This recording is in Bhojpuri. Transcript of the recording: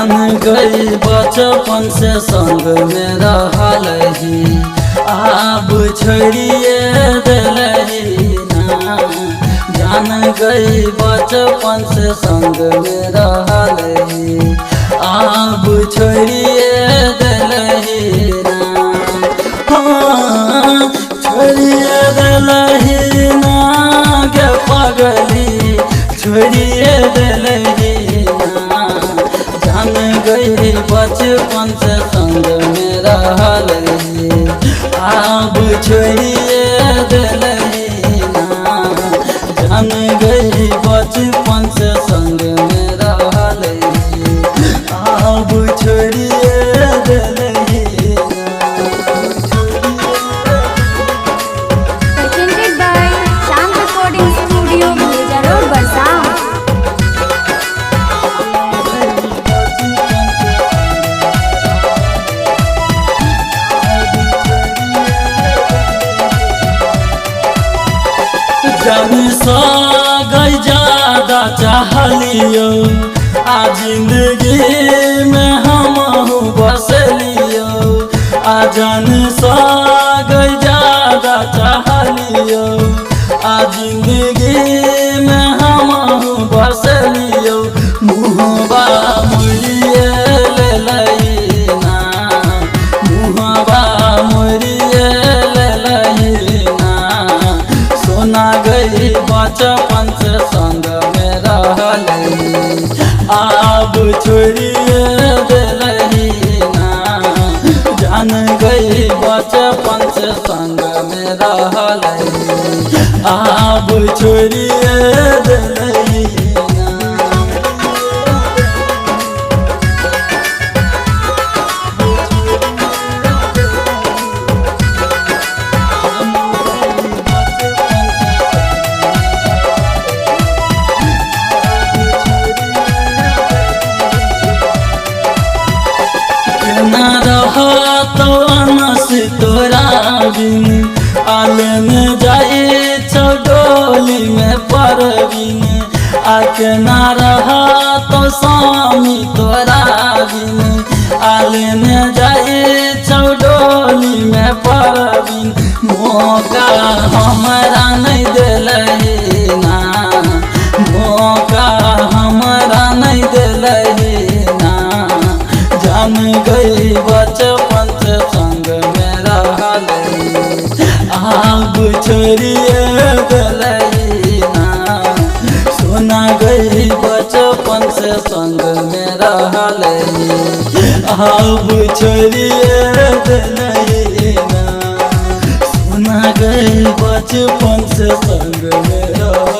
जान गई बचपन से संग में रहलही, अब छोड़िए दिलही ना। जान गई बचपन से संग में रहलही, अब छोड़िए दिलही ना। हाँ, छोड़िए दिलही ना गे पगली, छोड़िए दिलही ना। जान गई बचपन से संग में रहलही, अब छोड़िए दिलही ना। जान गई बचपन से संग में रहलही, अब छोड़िए दिलही ना। Presented by Shant Recording Studio, Bheja Road, Barsam. जान सा गई ज्यादा चाहलियो, आ जिंदगी में हम बसलियो। आ जान सा गई ज्यादा चाहलियो, आ जिंदगी में हम बसलियो। मुहबा मुड़िए ले लई ना, मुहबा मुड़िए ले लई ना। सोना गई बचपन से संग में रहलही, अब छोड़िए दिलही ना। जान गई बचपन से संग में रहलही, अब छोड़िए दिलही ना। ना रहत अनस तोरा बिन, आलन जाए डोली में परवीन। आके ना रहत स्वामी तोरा बिन, आलन जाए डोली में परवीन। मौका हमरा नहीं दिलही ना, मौका हमरा नहीं दिलही ना। जान गई बचपन से संग में रहलही, अब छोड़िए दिलही ना। सोना गई बचपन से संग में रहलही, अब छोड़िए दिलही ना। सोना गई बचपन से संग में रहलही।